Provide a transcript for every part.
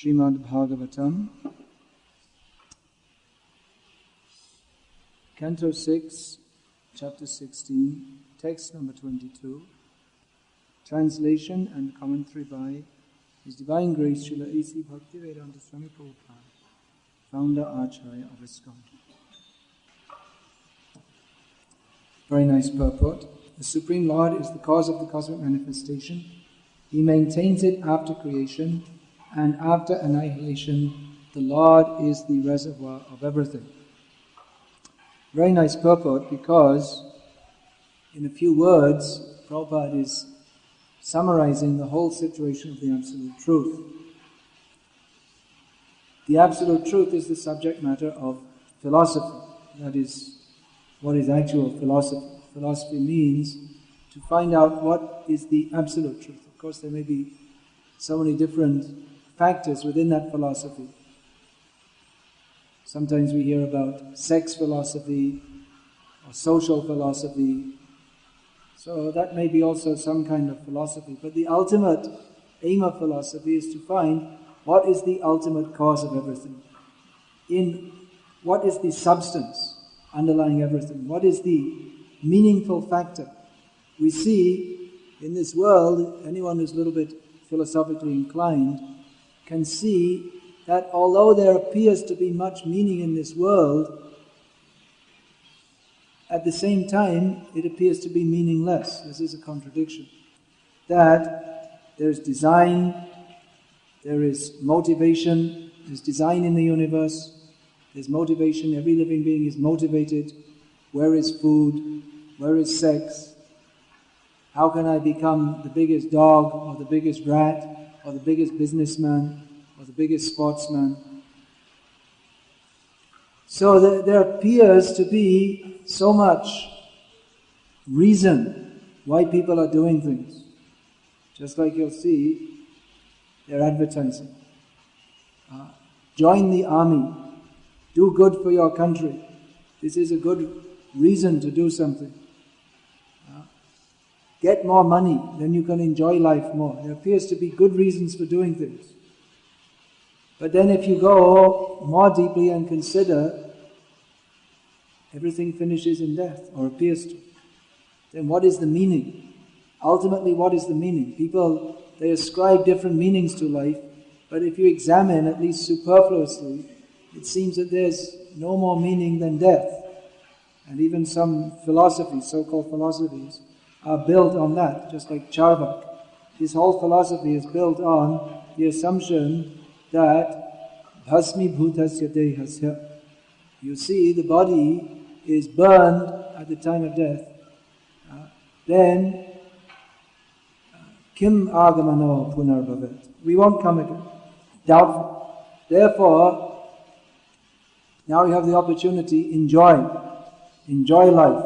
Srimad Bhagavatam, Canto 6, Chapter 16, text number 22, translation and commentary by His Divine Grace Srila A.C. Bhaktivedanta Swami Prabhupada, founder Acharya of ISKCON. Very nice purport. The Supreme Lord is the cause of the cosmic manifestation. He maintains it after creation, and after annihilation, the Lord is the reservoir of everything. Very nice purport, because in a few words, Prabhupada is summarizing the whole situation of the Absolute Truth. The Absolute Truth is the subject matter of philosophy. That is what is actual philosophy. Philosophy means to find out what is the Absolute Truth. Of course, there may be so many different factors within that philosophy. Sometimes we hear about sex philosophy or social philosophy. So that may be also some kind of philosophy. But the ultimate aim of philosophy is to find what is the ultimate cause of everything. What is the substance underlying everything? What is the meaningful factor? We see in this world, anyone who's a little bit philosophically inclined can see that although there appears to be much meaning in this world, at the same time it appears to be meaningless. This is a contradiction. That there is design, there is motivation, there's design in the universe, there's motivation, every living being is motivated. Where is food? Where is sex? How can I become the biggest dog or the biggest rat or the biggest businessman or the biggest sportsman? So there appears to be so much reason why people are doing things. Just like you'll see, they're advertising. Join the army. Do good for your country. This is a good reason to do something. Get more money, then you can enjoy life more. There appears to be good reasons for doing things. But then if you go more deeply and consider, everything finishes in death, or appears to. Then what is the meaning? Ultimately, what is the meaning? People, they ascribe different meanings to life, but if you examine, at least superfluously, it seems that there's no more meaning than death. And even some philosophies, so-called philosophies, are built on that, just like Charvak. His whole philosophy is built on the assumption that bhasmi bhutasya dehasya. You see, the body is burned at the time of death. Then, kim agamano punarbhavet. We won't come again. Doubtful. Therefore, now you have the opportunity, enjoy life.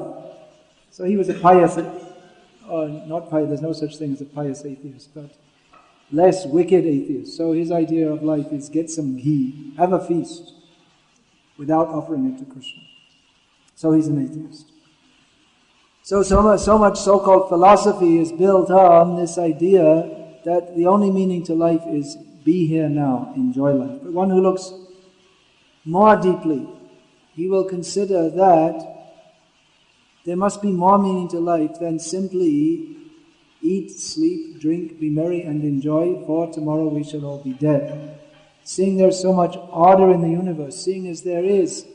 So he was a pious, or not pious, there's no such thing as a pious atheist, but less wicked atheist. So his idea of life is get some ghee, have a feast, without offering it to Krishna. So he's an atheist. So much so-called philosophy is built on this idea that the only meaning to life is be here now, enjoy life. But one who looks more deeply, he will consider that there must be more meaning to life than simply eat, sleep, drink, be merry and enjoy, for tomorrow we shall all be dead. Seeing there's so much order in the universe, seeing as there is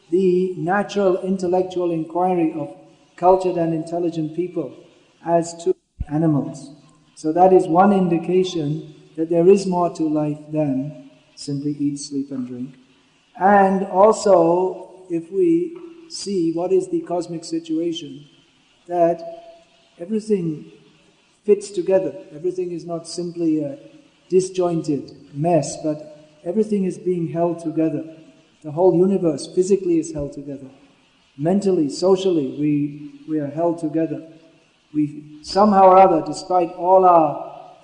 the natural intellectual inquiry of cultured and intelligent people as to animals. So that is one indication that there is more to life than simply eat, sleep and drink. And also, if we see what is the cosmic situation, that everything fits together. Everything is not simply a disjointed mess, but everything is being held together. The whole universe physically is held together. Mentally, socially, we are held together. We somehow or other, despite all our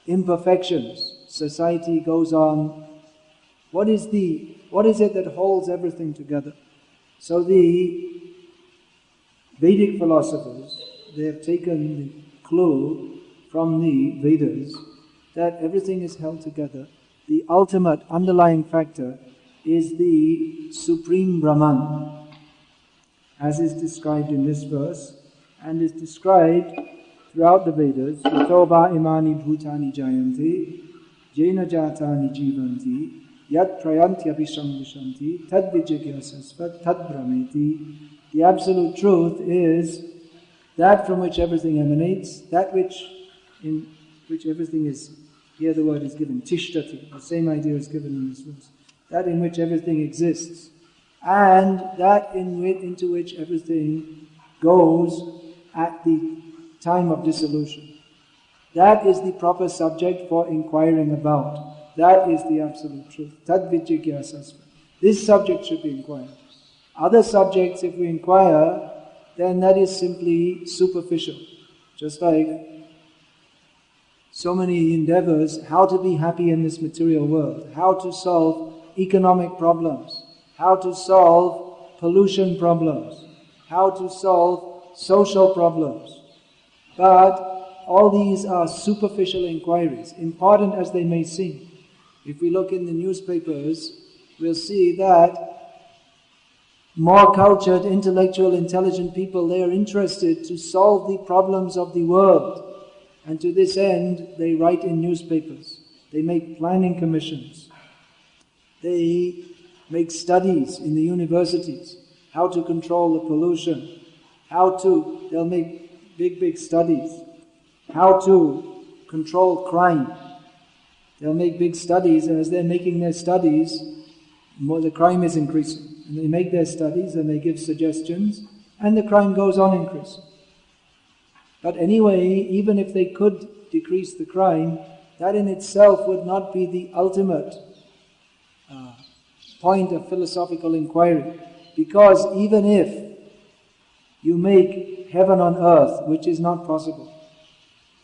imperfections, society goes on. What is it that holds everything together? So the Vedic philosophers, they have taken the clue from the Vedas that everything is held together the ultimate underlying factor is the Supreme Brahman, as is described in this verse, and is described throughout the Vedas. Yato va imani bhutani jayanti, jena jatani jivanti, yat prayantyapi samvishanti, tad vijigyasasva, tad brahmeti. The absolute truth is that from which everything emanates, that in which everything is, here the word is given, tishtati, the same idea is given in this verse, that in which everything exists, and that into which everything goes at the time of dissolution. That is the proper subject for inquiring about. That is the absolute truth. Tad vijigyasasva. This subject should be inquired. Other subjects, if we inquire, then that is simply superficial. Just like so many endeavors, how to be happy in this material world, how to solve economic problems, how to solve pollution problems, how to solve social problems. But all these are superficial inquiries, important as they may seem. If we look in the newspapers, we'll see that more cultured, intellectual, intelligent people, they are interested to solve the problems of the world. And to this end, they write in newspapers. They make planning commissions. They make studies in the universities, how to control the pollution, they'll make big studies, how to control crime. They'll make big studies, and as they're making their studies, more the crime is increasing. And they make their studies and they give suggestions, and the crime goes on increasing. But anyway, even if they could decrease the crime, that in itself would not be the ultimate point of philosophical inquiry. Because even if you make heaven on earth, which is not possible,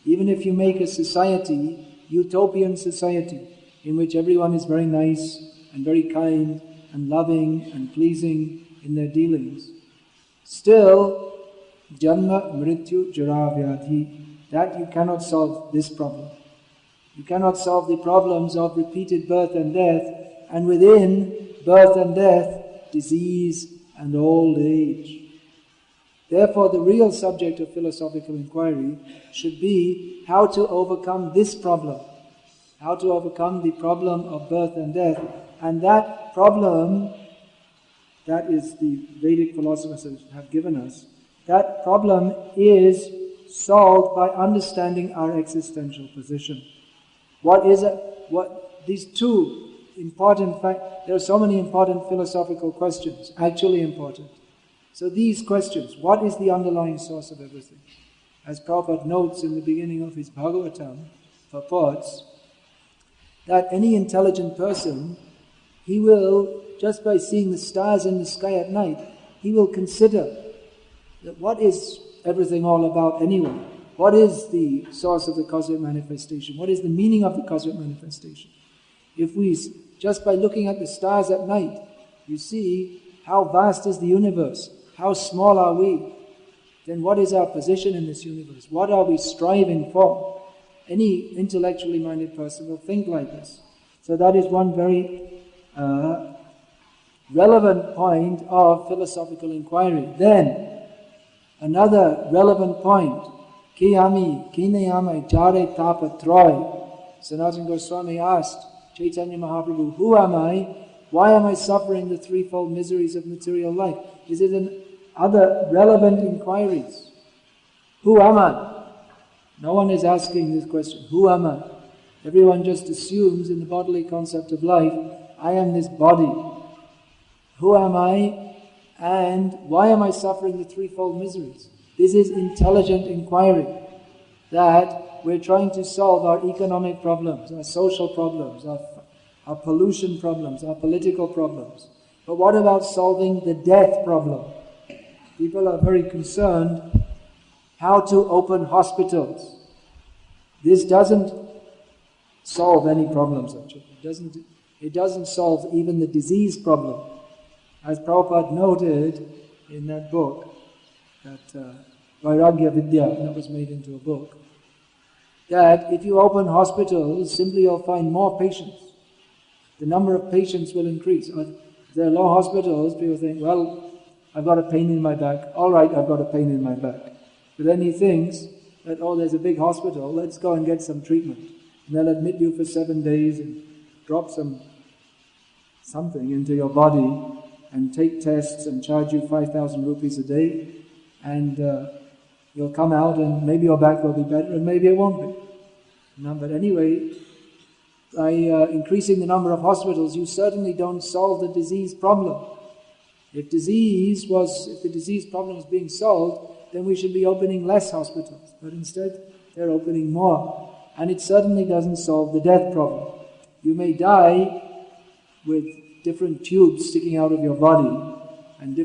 even if you make a society, utopian society, in which everyone is very nice and very kind and loving and pleasing in their dealings, still, janma, mrityu, jara, vyadhi, that you cannot solve this problem. You cannot solve the problems of repeated birth and death, and within birth and death, disease and old age. Therefore, the real subject of philosophical inquiry should be how to overcome this problem, how to overcome the problem of birth and death. And that problem, that is the Vedic philosophers have given us, that problem is solved by understanding our existential position. These two important there are so many important philosophical questions, actually important. So these questions, what is the underlying source of everything? As Prabhupada notes in the beginning of his Bhagavatam, purports that any intelligent person, he will, just by seeing the stars in the sky at night, he will consider that what is everything all about anyway? What is the source of the cosmic manifestation? What is the meaning of the cosmic manifestation? If we, just by looking at the stars at night, you see how vast is the universe, how small are we, then what is our position in this universe? What are we striving for? Any intellectually minded person will think like this. So that is one very relevant point of philosophical inquiry. Then, another relevant point, Kiyami, Kinayama, Jare Tapa Troy. Sanatana Goswami asked Chaitanya Mahaprabhu, who am I? Why am I suffering the threefold miseries of material life? Is it other relevant inquiries? Who am I? No one is asking this question. Who am I? Everyone just assumes in the bodily concept of life, I am this body. Who am I? And why am I suffering the threefold miseries? This is intelligent inquiry. That we're trying to solve our economic problems, our social problems, our pollution problems, our political problems. But what about solving the death problem? People are very concerned how to open hospitals. This doesn't solve any problems actually. It doesn't solve even the disease problem. As Prabhupada noted in that book, that Vairagya Vidya, that was made into a book, that if you open hospitals, simply you'll find more patients. the number of patients will increase. If there are low hospitals, people think, well, I've got a pain in my back. All right, I've got a pain in my back. But then he thinks that, oh, there's a big hospital, let's go and get some treatment. And they'll admit you for 7 days and drop something into your body and take tests and charge you 5,000 rupees a day. And you'll come out and maybe your back will be better and maybe it won't be. No, but anyway, by increasing the number of hospitals, you certainly don't solve the disease problem. If the disease problem is being solved, then we should be opening less hospitals. But instead, they're opening more. And it certainly doesn't solve the death problem. You may die with different tubes sticking out of your body and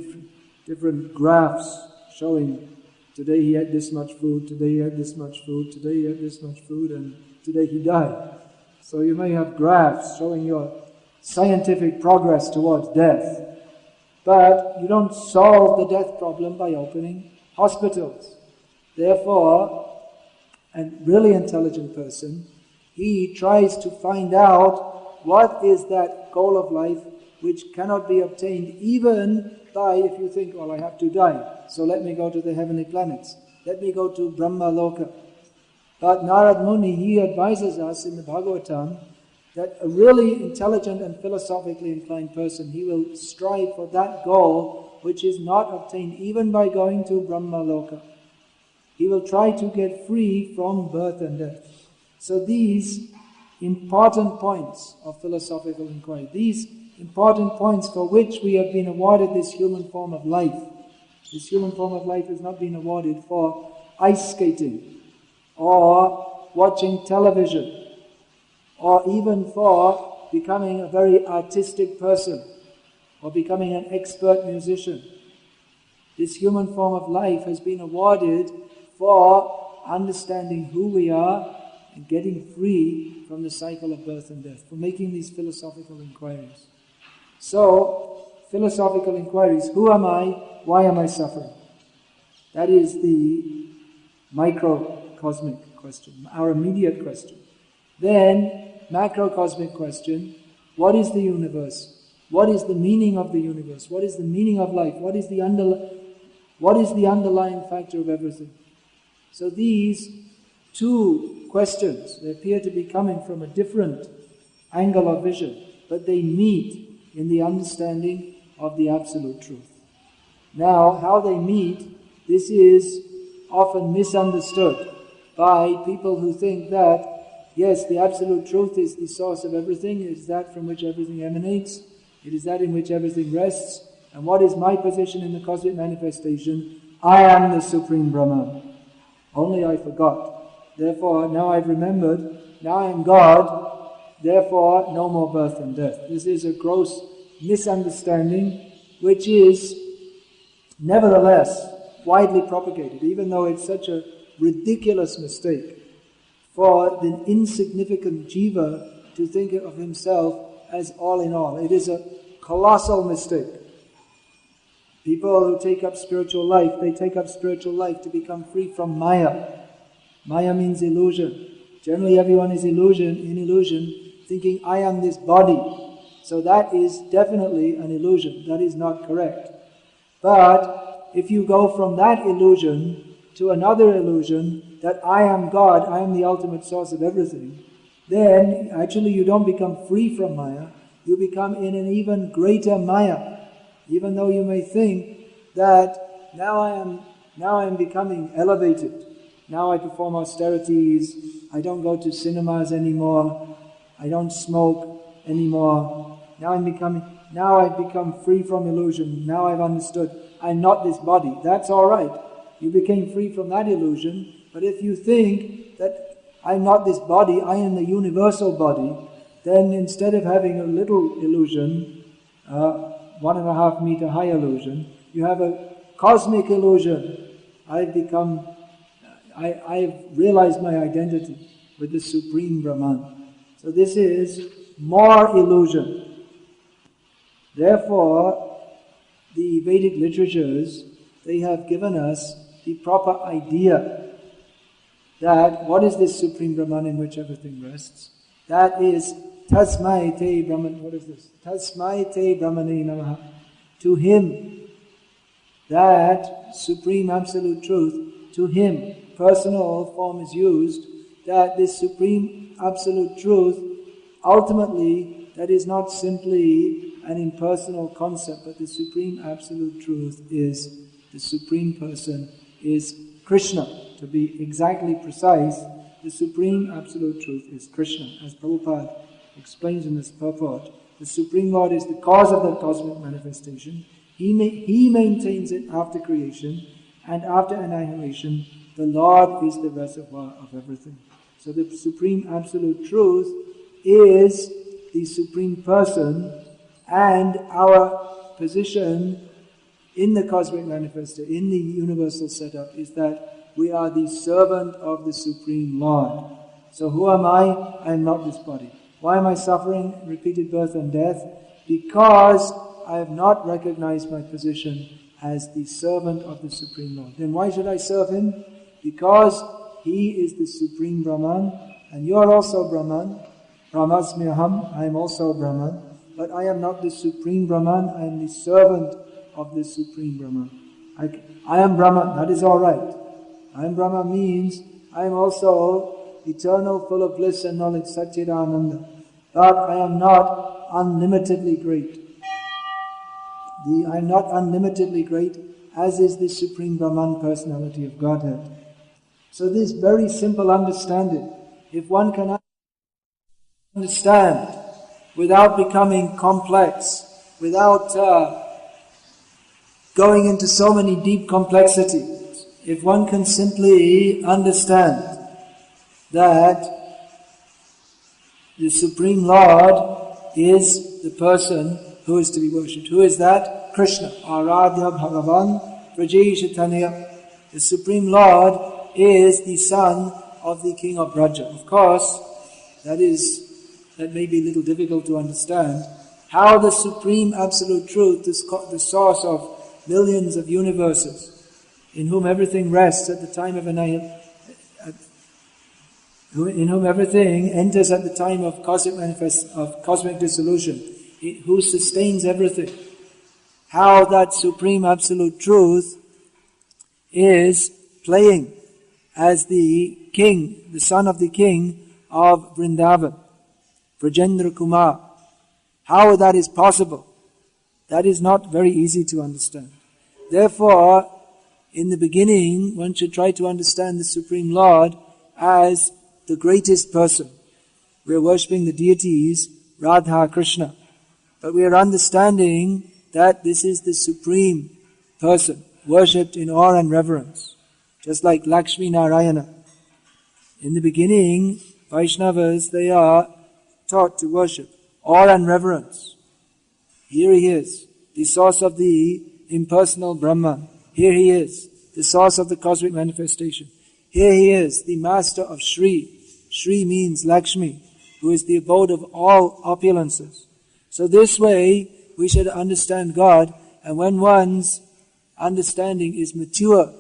different graphs showing today he had this much food, today he had this much food, today he had this much food, and today he died. So you may have graphs showing your scientific progress towards death. But you don't solve the death problem by opening hospitals. Therefore, a really intelligent person, he tries to find out what is that goal of life which cannot be obtained even by, if you think, well, I have to die, so let me go to the heavenly planets. Let me go to Brahma Loka. But Narad Muni, he advises us in the Bhagavatam that a really intelligent and philosophically inclined person, he will strive for that goal which is not obtained even by going to Brahma Loka. He will try to get free from birth and death. So these important points of philosophical inquiry, these important points for which we have been awarded this human form of life. This human form of life has not been awarded for ice skating or watching television or even for becoming a very artistic person or becoming an expert musician. This human form of life has been awarded for understanding who we are and getting free from the cycle of birth and death, for making these philosophical inquiries. So, philosophical inquiries, who am I? Why am I suffering? That is the microcosmic question, our immediate question. Then, macrocosmic question, what is the universe? What is the meaning of the universe? What is the meaning of life? What is the underlying factor of everything? So these two questions, they appear to be coming from a different angle of vision, but they meet in the understanding of the absolute truth. Now, how they meet, this is often misunderstood by people who think that, yes, the absolute truth is the source of everything, it is that from which everything emanates, it is that in which everything rests, and what is my position in the cosmic manifestation? I am the Supreme Brahman. Only I forgot. Therefore, now I've remembered, now I am God, therefore no more birth and death. This is a gross misunderstanding which is nevertheless widely propagated, even though it's such a ridiculous mistake for the insignificant jiva to think of himself as all in all. It is a colossal mistake. People who take up spiritual life, they take up spiritual life to become free from Maya. Maya means illusion. Generally everyone is in illusion, thinking I am this body. So that is definitely an illusion. That is not correct. But if you go from that illusion to another illusion, that I am God, I am the ultimate source of everything, then actually you don't become free from Maya, you become in an even greater Maya. Even though you may think that now I am becoming elevated. Now I perform austerities, I don't go to cinemas anymore, I don't smoke anymore. Now I've become free from illusion. Now I've understood I'm not this body. That's all right. You became free from that illusion. But if you think that I'm not this body, I am the universal body, then instead of having a little illusion, 1.5 meter high illusion, you have a cosmic illusion. I've realized my identity with the Supreme Brahman. So this is more illusion. Therefore, the Vedic literatures, they have given us the proper idea that what is this Supreme Brahman in which everything rests? That is Tasmai te Brahman, what is this? Tasmai te Brahmane namaha. To Him, that Supreme Absolute Truth, to Him, personal form is used, that this Supreme Absolute Truth, ultimately, that is not simply an impersonal concept, but the Supreme Absolute Truth is, the Supreme Person is Krishna. To be exactly precise, the Supreme Absolute Truth is Krishna. As Prabhupada explains in this purport, the Supreme Lord is the cause of the cosmic manifestation. He maintains it after creation, and after annihilation, the Lord is the reservoir of everything. So the Supreme Absolute Truth is the Supreme Person, and our position in the cosmic manifestation, in the universal setup, is that we are the servant of the Supreme Lord. So who am I? I am not this body. Why am I suffering repeated birth and death? Because I have not recognized my position as the servant of the Supreme Lord. Then why should I serve Him? Because He is the Supreme Brahman, and you are also Brahman. Brahmasmyaham, I am also Brahman, but I am not the Supreme Brahman, I am the servant of the Supreme Brahman. I am Brahman, that is alright. I am Brahman means I am also eternal, full of bliss and knowledge, Satchidananda. But I am not unlimitedly great. I am not unlimitedly great, as is the Supreme Brahman personality of Godhead. So this very simple understanding, if one can understand without becoming complex, without going into so many deep complexities, if one can simply understand that the Supreme Lord is the person who is to be worshipped. Who is that? Krishna. Aradhya Bhagavan Vrajesh Chaitanya. The Supreme Lord is the son of the king of Braja. Of course, that may be a little difficult to understand. How the Supreme Absolute Truth, the source of millions of universes, in whom everything rests at the time of annihilation, in whom everything enters at the time of cosmic dissolution, who sustains everything. How that Supreme Absolute Truth is playing as the king, the son of the king of Vrindavan, Brajendra Kumar. How that is possible, that is not very easy to understand. Therefore, in the beginning, one should try to understand the Supreme Lord as the greatest person. We are worshipping the deities, Radha, Krishna. But we are understanding that this is the Supreme Person, worshipped in awe and reverence. Just like Lakshmi Narayana. In the beginning, Vaishnavas, they are taught to worship awe and reverence. Here He is, the source of the impersonal Brahman. Here He is, the source of the cosmic manifestation. Here He is, the master of Shri. Shri means Lakshmi, who is the abode of all opulences. So this way, we should understand God, and when one's understanding is mature,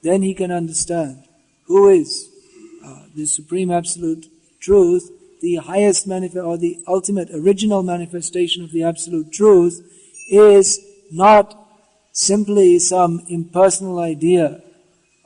then he can understand who is the Supreme Absolute Truth, the highest or the ultimate original manifestation of the Absolute Truth is not simply some impersonal idea,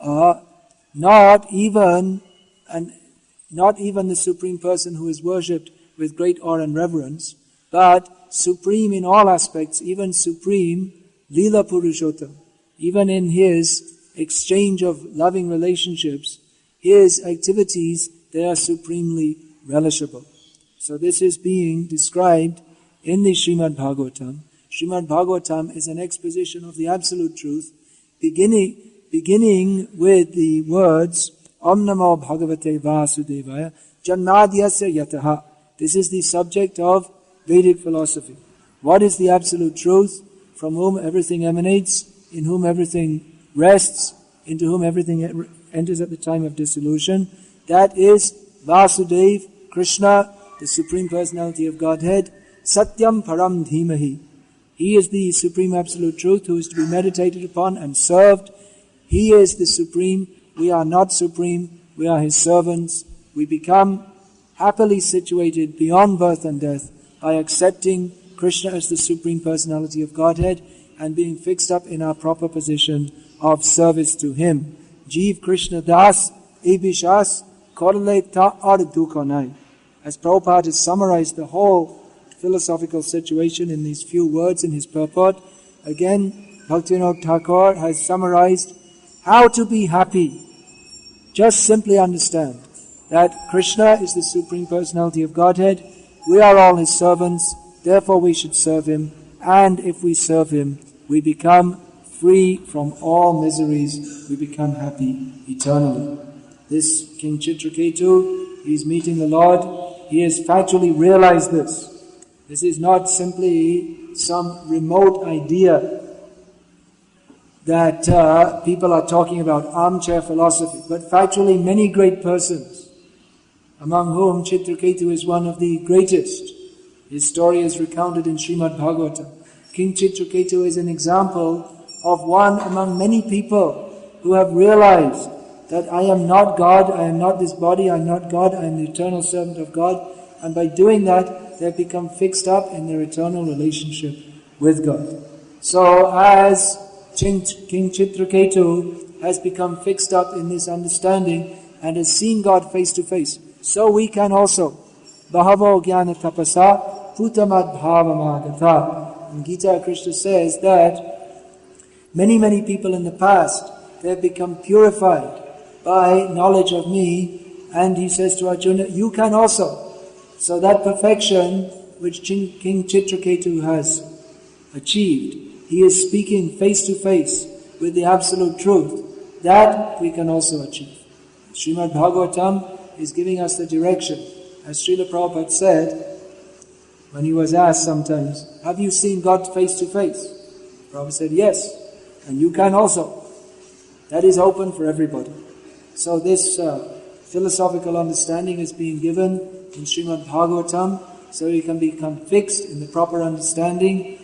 not even the Supreme Person who is worshipped with great awe and reverence, but supreme in all aspects, even supreme Lila Purushottam, even in His exchange of loving relationships, His activities, they are supremely relishable. So this is being described in the Srimad Bhagavatam. Srimad Bhagavatam is an exposition of the Absolute Truth, beginning with the words Om Namo Bhagavate Vasudevaya Janmadyasya Yataha. This is the subject of Vedic philosophy. What is the Absolute Truth? From whom everything emanates, in whom everything rests, into whom everything enters at the time of dissolution. That is Vasudev, Krishna, the Supreme Personality of Godhead, Satyam Param Dhimahi. He is the Supreme Absolute Truth who is to be meditated upon and served. He is the Supreme. We are not supreme. We are His servants. We become happily situated beyond birth and death by accepting Krishna as the Supreme Personality of Godhead and being fixed up in our proper position of service to Him. Jeev Krishna Das Ebishas Korle Ta Ardukonai. As Prabhupada has summarized the whole philosophical situation in these few words in his purport, again Bhaktivinoda Thakur has summarized how to be happy. Just simply understand that Krishna is the Supreme Personality of Godhead, we are all His servants, therefore we should serve Him, and if we serve Him, we become free from all miseries, we become happy eternally. This King Chitraketu, he is meeting the Lord, he has factually realized this. This is not simply some remote idea that people are talking about, armchair philosophy, but factually many great persons, among whom Chitraketu is one of the greatest. His story is recounted in Srimad Bhagavatam. King Chitraketu is an example of one among many people who have realized that I am not God, I am not this body, I am not God, I am the eternal servant of God, and by doing that, they have become fixed up in their eternal relationship with God. So as King Chitraketu has become fixed up in this understanding and has seen God face to face, so we can also. Bahavo jnana tapasa putamad bhavamagata. In Gita, Krishna says that many people in the past, they have become purified by knowledge of me, and he says to Arjuna, you can also. So that perfection which King Chitraketu has achieved, he is speaking face to face with the absolute truth, that we can also achieve. Srimad Bhagavatam is giving us the direction. As Srila Prabhupada said, when he was asked sometimes, have you seen God face to face? Prabhupada said, yes, and you can also. That is open for everybody. So this philosophical understanding is being given in Srimad Bhagavatam, so you can become fixed in the proper understanding.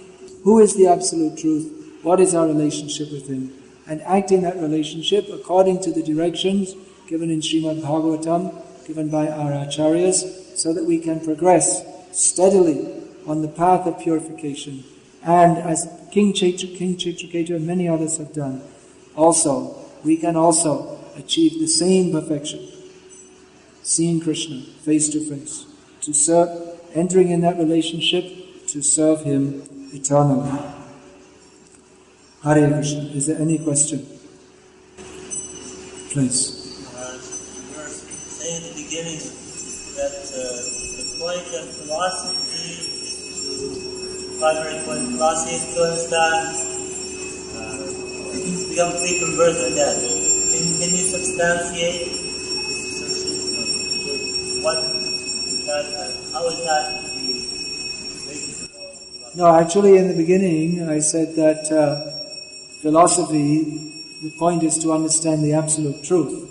Who is the absolute truth? What is our relationship with Him? And act in that relationship according to the directions given in Srimad Bhagavatam, given by our acharyas, so that we can progress steadily on the path of purification. And as King Chitraketu and many others have done, also, we can also achieve the same perfection, seeing Krishna face to face, to serve, entering in that relationship, to serve Him eternally. Hare Krishna. Is there any question? Please. You were saying at the beginning that the point of philosophy is to, primary point of philosophy is to understand, become free from birth and death. Can you substantiate this assertion? What is that? How is that the basis of philosophy? No, actually in the beginning I said that philosophy, the point is to understand the absolute truth.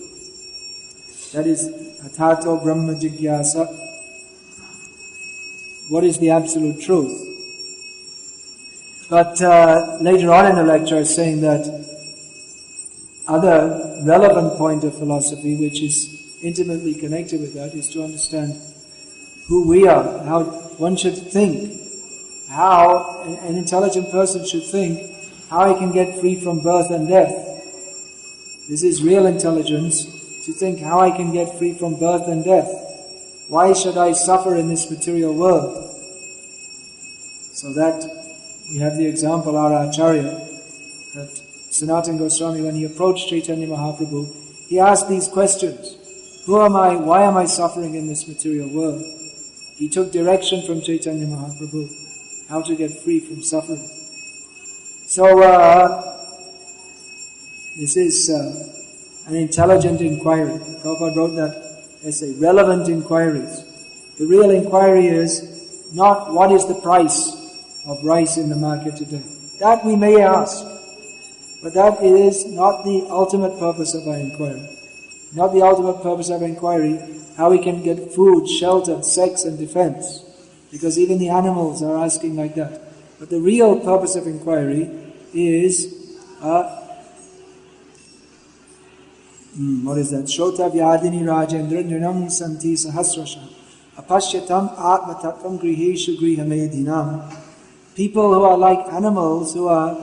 That is, Atato Brahma Jigyasa. What is the absolute truth? But later on in the lecture I was saying that other relevant point of philosophy, which is intimately connected with that, is to understand who we are, how one should think, how an intelligent person should think, how he can get free from birth and death. This is real intelligence, to think how I can get free from birth and death. Why should I suffer in this material world? So that we have the example, our Acharya, that Sanatana Goswami, when he approached Chaitanya Mahaprabhu, he asked these questions. Who am I? Why am I suffering in this material world? He took direction from Chaitanya Mahaprabhu, how to get free from suffering. So, this is an intelligent inquiry. Prabhupada wrote that essay, relevant inquiries. The real inquiry is not what is the price of rice in the market today. That we may ask, but that is not the ultimate purpose of our inquiry. Not the ultimate purpose of our inquiry, how we can get food, shelter, sex and defense. Because even the animals are asking like that. But the real purpose of inquiry is, what is that? Shota Vyadini Rajendra Nrinam Santi Sahasrasha Apashyatam atma tattvam griheshu grihamedinam. People who are like animals, who are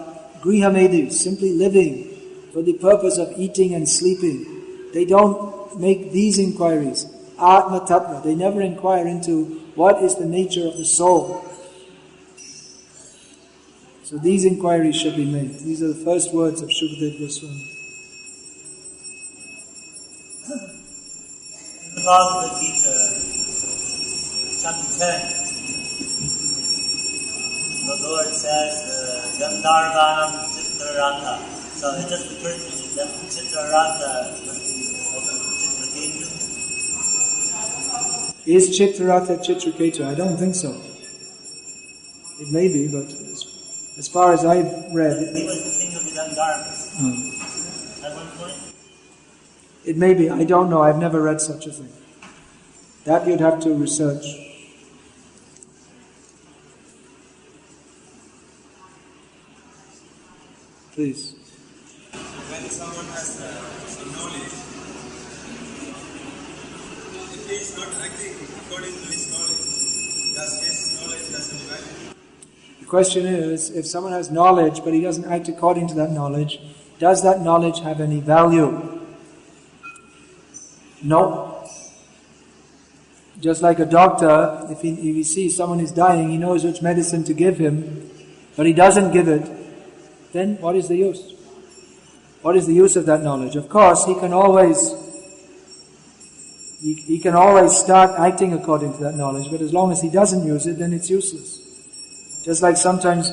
grihamedis, simply living for the purpose of eating and sleeping. They don't make these inquiries. Atma tattva. They never inquire into what is the nature of the soul. So these inquiries should be made. These are the first words of Shukadeva Goswami. In the Bhagavad Gita, chapter 10, the Lord says, Gandharvanam Chitraratha. So it just occurred to me that Chitraratha must be also Chitraketu. Is Chitraratha Chitraketu? I don't think so. It may be, but as far as I've read... He was the king of the Gandharvas. At one point? It may be. I don't know. I've never read such a thing. That you'd have to research. Please. When someone has some knowledge, if he is not acting according to his knowledge, does his knowledge has any value? The question is, if someone has knowledge but he doesn't act according to that knowledge, does that knowledge have any value? No. Just like a doctor, if he sees someone is dying, he knows which medicine to give him, but he doesn't give it, then what is the use? What is the use of that knowledge? Of course, he can always start acting according to that knowledge, but as long as he doesn't use it, then it's useless. Just like sometimes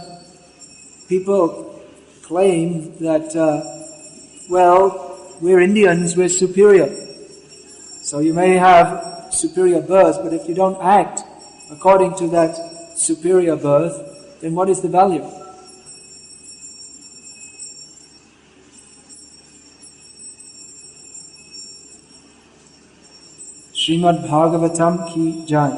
people claim that, we're Indians, we're superior. So you may have superior birth, but if you don't act according to that superior birth, then what is the value? Srimad Bhagavatam ki jai.